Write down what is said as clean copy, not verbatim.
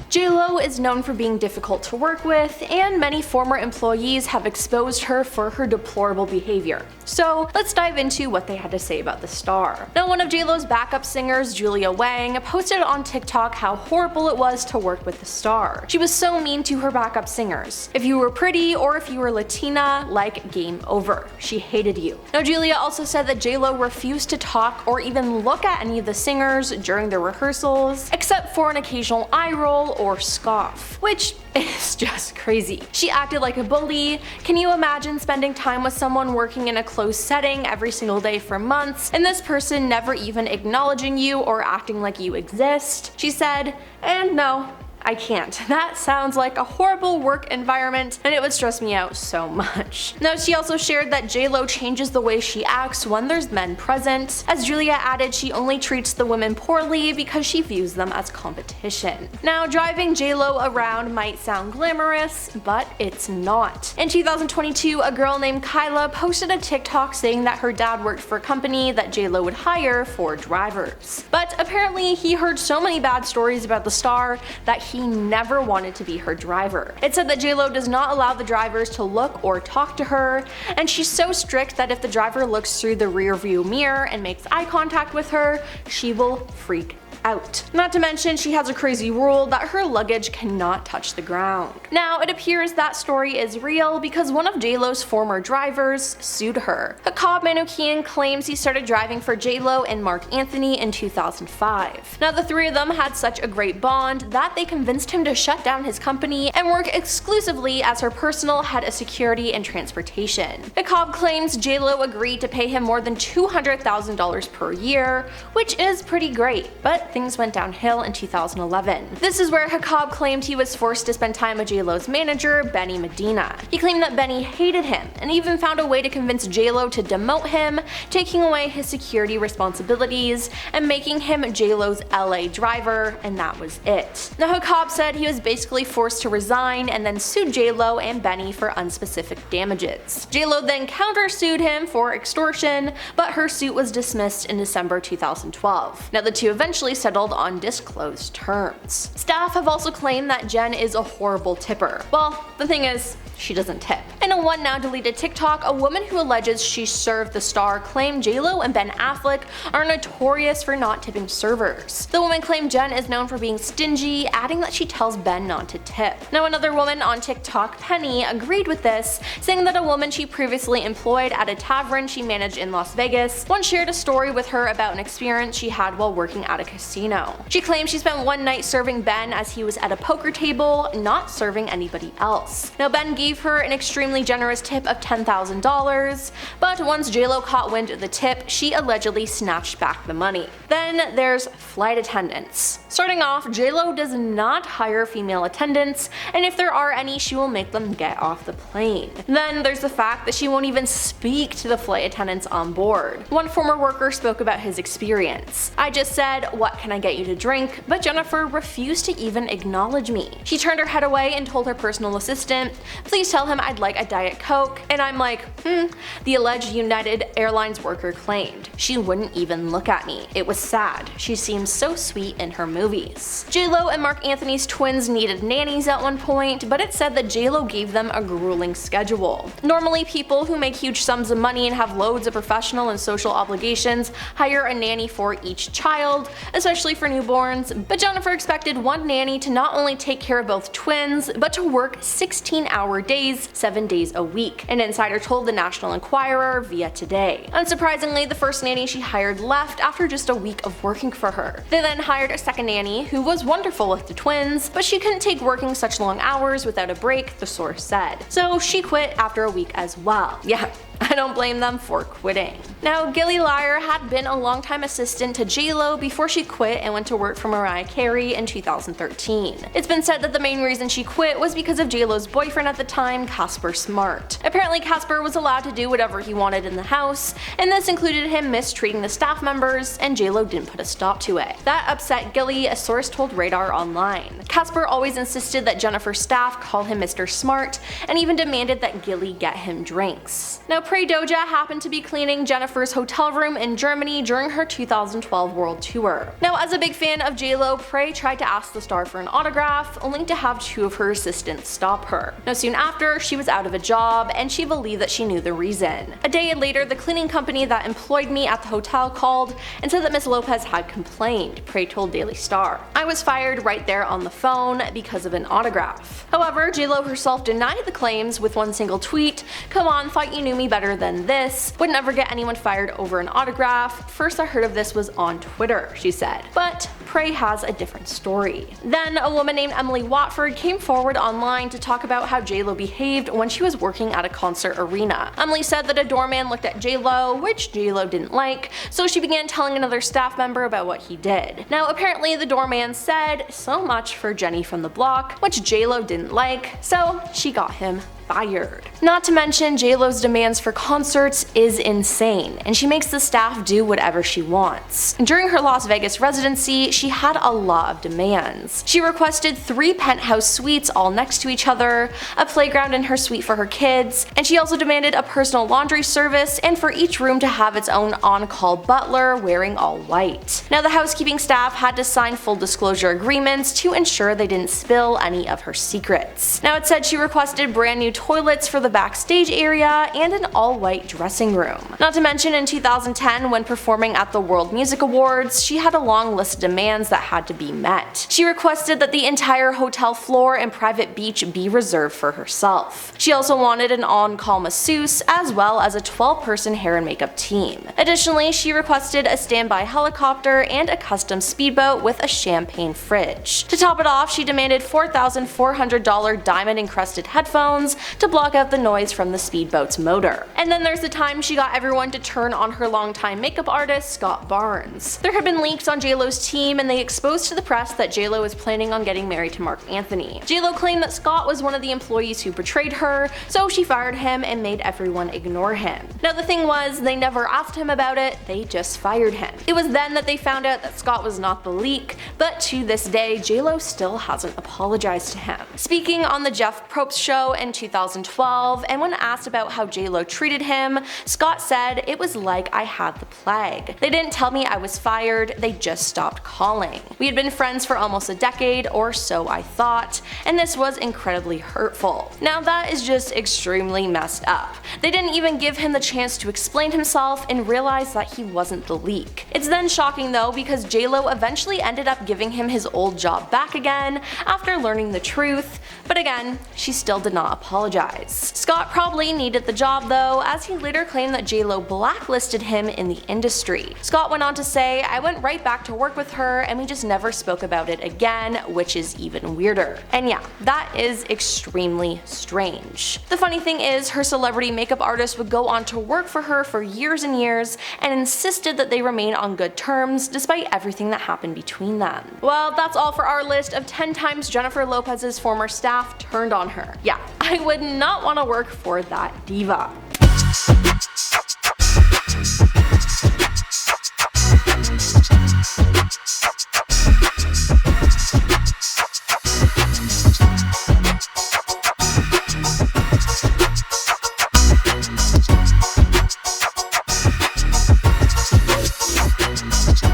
J.Lo is known for being difficult to work with, and many former employees have exposed her for her deplorable behavior. So let's dive into what they had to say about the star. Now, one of J.Lo's backup singers, Julia Wang, posted on TikTok how horrible it was to work with the star. She was so mean to her backup singers. If you were pretty or if you were Latina, like, game over. She hated you. Now, Julia also said that J.Lo refused to talk or even look at any of the singers during their rehearsals, except for an occasional eye roll or scoff, which is just crazy. She acted like a bully. Can you imagine spending time with someone working in a closed setting every single day for months, and this person never even acknowledging you or acting like you exist? She said, and no, I can't. That sounds like a horrible work environment, and it would stress me out so much. Now, she also shared that J.Lo changes the way she acts when there's men present. As Julia added, she only treats the women poorly because she views them as competition. Now, driving J.Lo around might sound glamorous, but it's not. In 2022, a girl named Kyla posted a TikTok saying that her dad worked for a company that J.Lo would hire for drivers. But apparently, he heard so many bad stories about the star that he never wanted to be her driver. It said that J.Lo does not allow the drivers to look or talk to her, and she's so strict that if the driver looks through the rear view mirror and makes eye contact with her, she will freak out. Not to mention, she has a crazy rule that her luggage cannot touch the ground. Now, it appears that story is real because one of J.Lo's former drivers sued her. Hakob Manoukian claims he started driving for J.Lo and Mark Anthony in 2005. Now, the three of them had such a great bond that they convinced him to shut down his company and work exclusively as her personal head of security and transportation. Hakob claims J.Lo agreed to pay him more than $200,000 per year, which is pretty great, but things went downhill in 2011. This is where Hakob claimed he was forced to spend time with J.Lo's manager, Benny Medina. He claimed that Benny hated him and even found a way to convince J.Lo to demote him, taking away his security responsibilities and making him J.Lo's LA driver, and that was it. Now, Hakob said he was basically forced to resign and then sued J.Lo and Benny for unspecific damages. J.Lo then countersued him for extortion, but her suit was dismissed in December 2012. Now, the two eventually settled on disclosed terms. Staff have also claimed that Jen is a horrible tipper. Well, the thing is, she doesn't tip. In a one now deleted TikTok, a woman who alleges she served the star claimed J.Lo and Ben Affleck are notorious for not tipping servers. The woman claimed Jen is known for being stingy, adding that she tells Ben not to tip. Now, another woman on TikTok, Penny, agreed with this, saying that a woman she previously employed at a tavern she managed in Las Vegas once shared a story with her about an experience she had while working at a casino. She claimed she spent one night serving Ben as he was at a poker table, not serving anybody else. Now, Ben gave her an extremely generous tip of $10,000, but once J.Lo caught wind of the tip, she allegedly snatched back the money. Then there's flight attendants. Starting off, J.Lo does not hire female attendants, and if there are any, she will make them get off the plane. Then there's the fact that she won't even speak to the flight attendants on board. One former worker spoke about his experience. "I just said, 'What can I get you to drink?' but Jennifer refused to even acknowledge me. She turned her head away and told her personal assistant, 'Please tell him I'd like a Diet Coke,' and I'm like, the alleged United Airlines worker claimed. She wouldn't even look at me. It was sad. She seems so sweet in her movies." J.Lo and Mark Anthony's twins needed nannies at one point, but it said that J.Lo gave them a grueling schedule. Normally, people who make huge sums of money and have loads of professional and social obligations hire a nanny for each child, especially for newborns, but Jennifer expected one nanny to not only take care of both twins, but to work 16-hour days, 7 days a week, an insider told the National Enquirer via Today. Unsurprisingly, the first nanny she hired left after just a week of working for her. They then hired a second nanny who was wonderful with the twins, but she couldn't take working such long hours without a break, the source said. So she quit after a week as well. Yeah, I don't blame them for quitting. Now, Gilly Lyer had been a longtime assistant to J.Lo before she quit and went to work for Mariah Carey in 2013. It's been said that the main reason she quit was because of J.Lo's boyfriend at the time, Casper Smart. Apparently, Casper was allowed to do whatever he wanted in the house, and this included him mistreating the staff members, and J.Lo didn't put a stop to it. That upset Gilly, a source told Radar Online. Casper always insisted that Jennifer's staff call him Mr. Smart, and even demanded that Gilly get him drinks. Now, Prey Doja happened to be cleaning Jennifer's hotel room in Germany during her 2012 world tour. Now, as a big fan of JLo, Prey tried to ask the star for an autograph, only to have two of her assistants stop her. Now, soon after, she was out of a job, and she believed that she knew the reason. A day later, the cleaning company that employed me at the hotel called and said that Miss Lopez had complained, Prey told Daily Star. I was fired right there on the phone because of an autograph. However, JLo herself denied the claims with one single tweet, "Come on, thought you knew me better than this. Would never get anyone fired over an autograph. First I heard of this was on Twitter," she said. But Prey has a different story. Then a woman named Emily Watford came forward online to talk about how JLo behaved when she was working at a concert arena. Emily said that a doorman looked at JLo, which JLo didn't like, so she began telling another staff member about what he did. Now apparently the doorman said, "So much for Jenny from the block," which JLo didn't like, so she got him fired. Not to mention, JLo's demands for concerts is insane, and she makes the staff do whatever she wants. During her Las Vegas residency, she had a lot of demands. She requested 3 penthouse suites all next to each other, a playground in her suite for her kids, and she also demanded a personal laundry service and for each room to have its own on-call butler wearing all white. Now the housekeeping staff had to sign full disclosure agreements to ensure they didn't spill any of her secrets. Now it said she requested brand new toilets for the backstage area and an all-white dressing room. Not to mention, in 2010, when performing at the World Music Awards, she had a long list of demands that had to be met. She requested that the entire hotel floor and private beach be reserved for herself. She also wanted an on-call masseuse as well as a 12-person hair and makeup team. Additionally, she requested a standby helicopter and a custom speedboat with a champagne fridge. To top it off, she demanded $4,400 diamond-encrusted headphones to block out the noise from the speedboat's motor. And then there's the time she got everyone to turn on her longtime makeup artist, Scott Barnes. There had been leaks on JLo's team, and they exposed to the press that JLo was planning on getting married to Mark Anthony. JLo claimed that Scott was one of the employees who betrayed her, so she fired him and made everyone ignore him. Now the thing was, they never asked him about it, they just fired him. It was then that they found out that Scott was not the leak, but to this day, JLo still hasn't apologized to him. Speaking on the Jeff Probst show in 2012, and when asked about how JLo treated him, Scott said, "It was like I had the plague. They didn't tell me I was fired, they just stopped calling. We had been friends for almost a decade, or so I thought, and this was incredibly hurtful." Now that is just extremely messed up. They didn't even give him the chance to explain himself and realize that he wasn't the leak. It's then shocking though, because JLo eventually ended up giving him his old job back again after learning the truth, but again, she still did not apologize. Scott probably needed the job though, as he later claimed that JLo blacklisted him in the industry. Scott went on to say, "I went right back to work with her and we just never spoke about it again, which is even weirder." And yeah, that is extremely strange. The funny thing is, her celebrity makeup artist would go on to work for her for years and years and insisted that they remain on good terms despite everything that happened between them. Well, that's all for our list of 10 times Jennifer Lopez's former staff turned on her. Yeah, I would not want to work for that diva.